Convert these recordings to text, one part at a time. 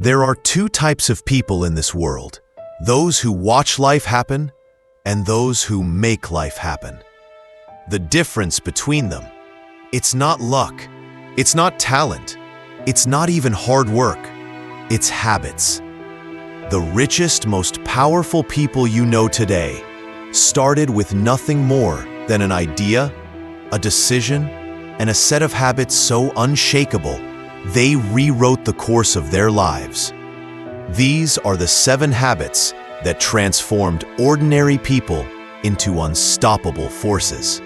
There are two types of people in this world: those who watch life happen and those who make life happen. The difference between them: it's not luck, it's not talent, it's not even hard work, it's habits. The richest, most powerful people you know today started with nothing more than an idea, a decision, and a set of habits so unshakable they rewrote the course of their lives. These are the 7 habits that transformed ordinary people into unstoppable forces.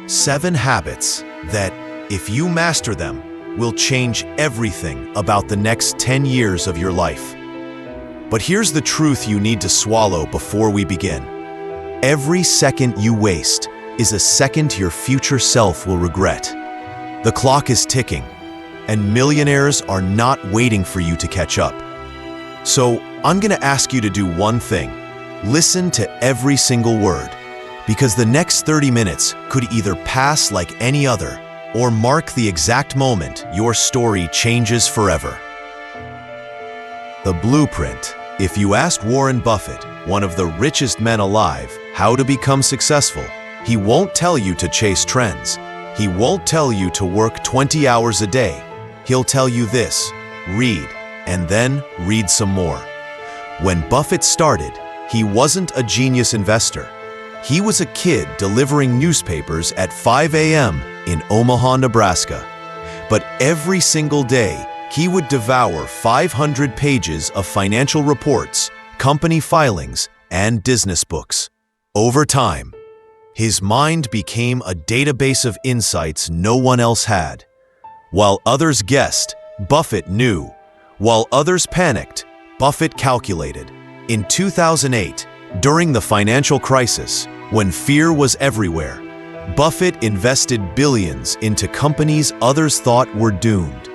7 habits that, if you master them, will change everything about the next 10 years of your life. But here's the truth you need to swallow before we begin. Every second you waste is a second your future self will regret. The clock is ticking, and millionaires are not waiting for you to catch up. So I'm going to ask you to do one thing. Listen to every single word, because the next 30 minutes could either pass like any other or mark the exact moment your story changes forever. The blueprint. If you asked Warren Buffett, one of the richest men alive, how to become successful, he won't tell you to chase trends. He won't tell you to work 20 hours a day. He'll tell you this: read, and then read some more. When Buffett started, he wasn't a genius investor. He was a kid delivering newspapers at 5 a.m. in Omaha, Nebraska. But every single day, he would devour 500 pages of financial reports, company filings, and business books. Over time, his mind became a database of insights no one else had. While others guessed, Buffett knew. While others panicked, Buffett calculated. In 2008, during the financial crisis, when fear was everywhere, Buffett invested billions into companies others thought were doomed.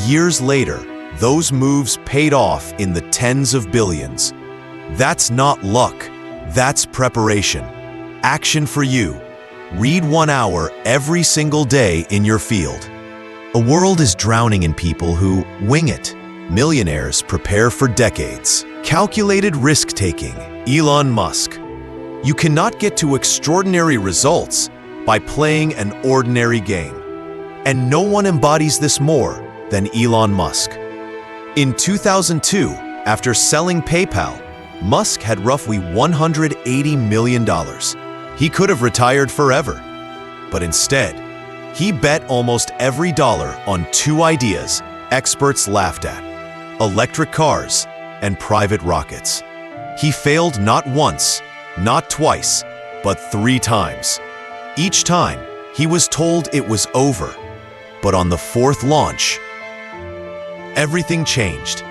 Years later, those moves paid off in the tens of billions. That's not luck, that's preparation. Action for you. Read 1 hour every single day in your field. A world is drowning in people who wing it. Millionaires prepare for decades. Calculated risk-taking. Elon Musk. You cannot get to extraordinary results by playing an ordinary game. And no one embodies this more than Elon Musk. In 2002, after selling PayPal, Musk had roughly $180 million. He could have retired forever, but instead, he bet almost every dollar on 2 ideas experts laughed at: electric cars and private rockets. He failed not once, not twice, but 3 times. Each time, he was told it was over. But on the 4th launch, everything changed.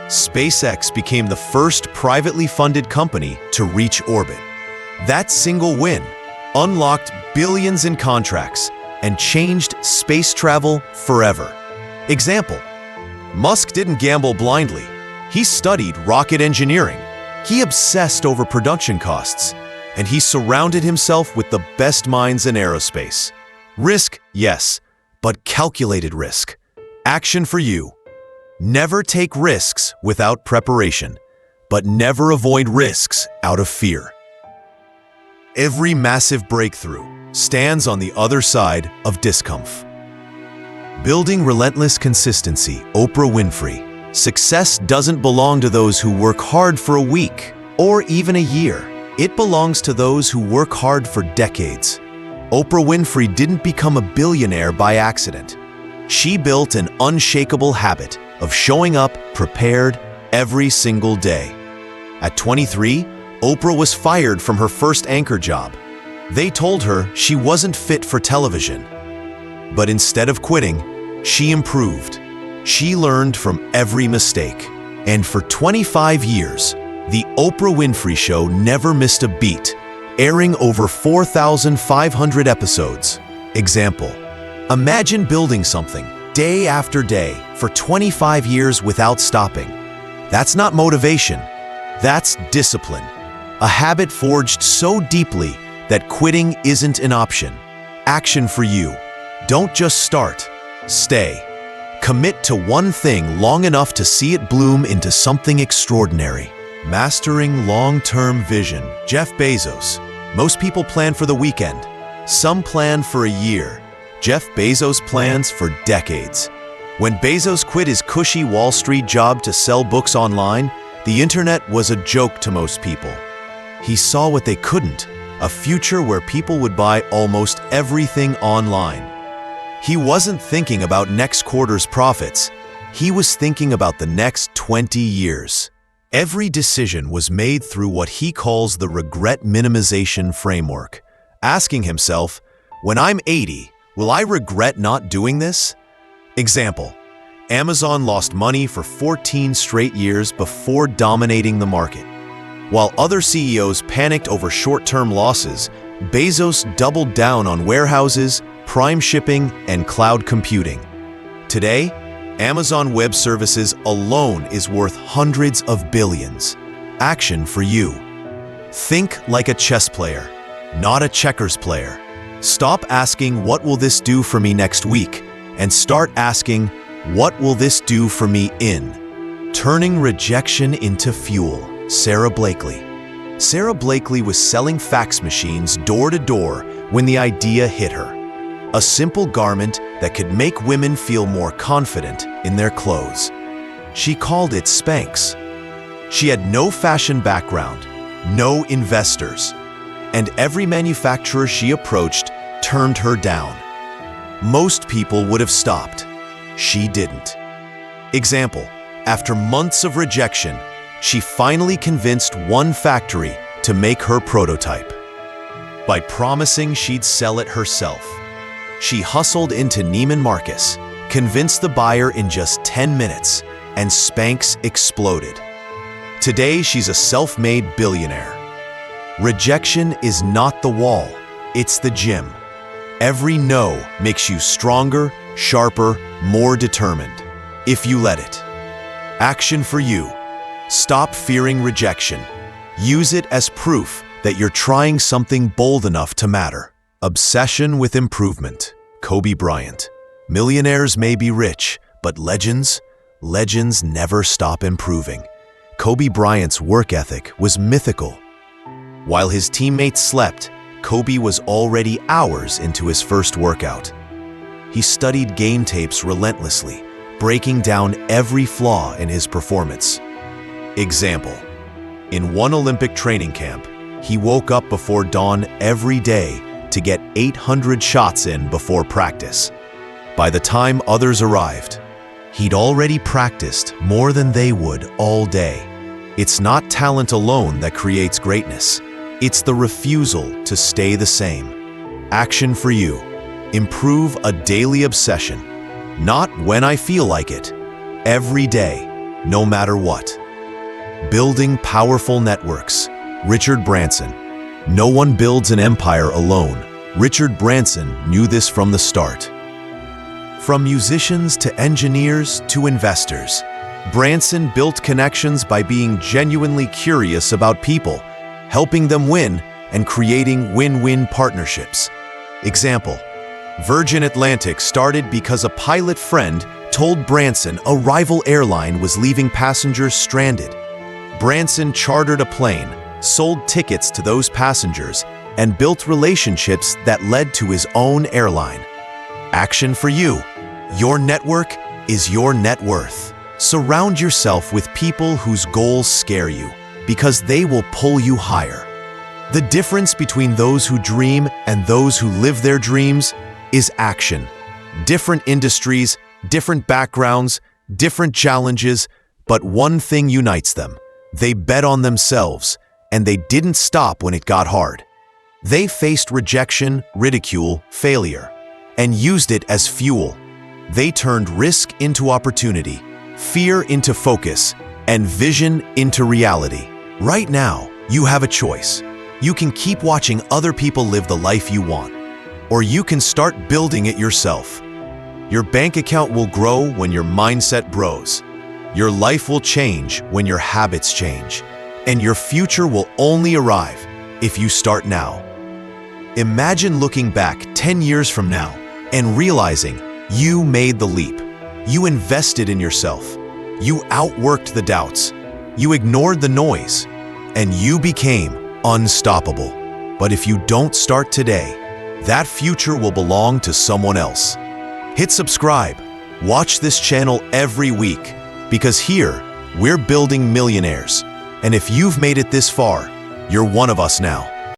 SpaceX became the first privately funded company to reach orbit. That single win unlocked billions in contracts and changed space travel forever. Example: Musk didn't gamble blindly. He studied rocket engineering. He obsessed over production costs, and he surrounded himself with the best minds in aerospace. Risk, yes, but calculated risk. Action for you. Never take risks without preparation, but never avoid risks out of fear. Every massive breakthrough stands on the other side of discomfort. Building relentless consistency. Oprah Winfrey. Success doesn't belong to those who work hard for a week or even a year. It belongs to those who work hard for decades. Oprah Winfrey didn't become a billionaire by accident. She built an unshakable habit of showing up prepared every single day. At 23, Oprah was fired from her first anchor job. They told her she wasn't fit for television. But instead of quitting, she improved. She learned from every mistake. And for 25 years, The Oprah Winfrey Show never missed a beat, airing over 4,500 episodes. Example: imagine building something day after day for 25 years without stopping. That's not motivation, that's discipline. A habit forged so deeply that quitting isn't an option. Action for you. Don't just start, stay. Commit to one thing long enough to see it bloom into something extraordinary. Mastering long-term vision. Jeff Bezos. Most people plan for the weekend. Some plan for a year. Jeff Bezos plans for decades. When Bezos quit his cushy Wall Street job to sell books online, the internet was a joke to most people. He saw what they couldn't, a future where people would buy almost everything online. He wasn't thinking about next quarter's profits. He was thinking about the next 20 years. Every decision was made through what he calls the regret minimization framework, asking himself, when I'm 80, will I regret not doing this? Example, Amazon lost money for 14 straight years before dominating the market. While other CEOs panicked over short-term losses, Bezos doubled down on warehouses, prime shipping, and cloud computing. Today, Amazon Web Services alone is worth hundreds of billions. Action for you. Think like a chess player, not a checkers player. Stop asking, what will this do for me next week? And start asking, what will this do for me in? Turning rejection into fuel. Sarah Blakely. Sarah Blakely was selling fax machines door to door when the idea hit her. A simple garment that could make women feel more confident in their clothes. She called it Spanx. She had no fashion background, no investors, and every manufacturer she approached turned her down. Most people would have stopped. She didn't. Example, after months of rejection, she finally convinced one factory to make her prototype. By promising she'd sell it herself, she hustled into Neiman Marcus, convinced the buyer in just 10 minutes, and Spanx exploded. Today, she's a self-made billionaire. Rejection is not the wall, it's the gym. Every no makes you stronger, sharper, more determined, if you let it. Action for you. Stop fearing rejection. Use it as proof that you're trying something bold enough to matter. Obsession with improvement. Kobe Bryant. Millionaires may be rich, but legends never stop improving. Kobe Bryant's work ethic was mythical. While his teammates slept, Kobe was already hours into his first workout. He studied game tapes relentlessly, breaking down every flaw in his performance. Example, in one Olympic training camp, he woke up before dawn every day to get 800 shots in before practice. By the time others arrived, he'd already practiced more than they would all day. It's not talent alone that creates greatness. It's the refusal to stay the same. Action for you. Improve a daily obsession. Not when I feel like it. Every day, no matter what. Building powerful networks. Richard Branson. No one builds an empire alone. Richard Branson knew this from the start. From musicians to engineers to investors, Branson built connections by being genuinely curious about people, helping them win, and creating win-win partnerships. Example, Virgin Atlantic started because a pilot friend told Branson a rival airline was leaving passengers stranded. Branson chartered a plane, sold tickets to those passengers, and built relationships that led to his own airline. Action for you. Your network is your net worth. Surround yourself with people whose goals scare you, because they will pull you higher. The difference between those who dream and those who live their dreams is action. Different industries, different backgrounds, different challenges, but one thing unites them. They bet on themselves, and they didn't stop when it got hard. They faced rejection, ridicule, failure, and used it as fuel. They turned risk into opportunity, fear into focus, and vision into reality. Right now, you have a choice. You can keep watching other people live the life you want, or you can start building it yourself. Your bank account will grow when your mindset grows. Your life will change when your habits change, and your future will only arrive if you start now. Imagine looking back 10 years from now and realizing you made the leap. You invested in yourself. You outworked the doubts. You ignored the noise. And you became unstoppable. But if you don't start today, that future will belong to someone else. Hit subscribe. Watch this channel every week, because here, we're building millionaires. And if you've made it this far, you're one of us now.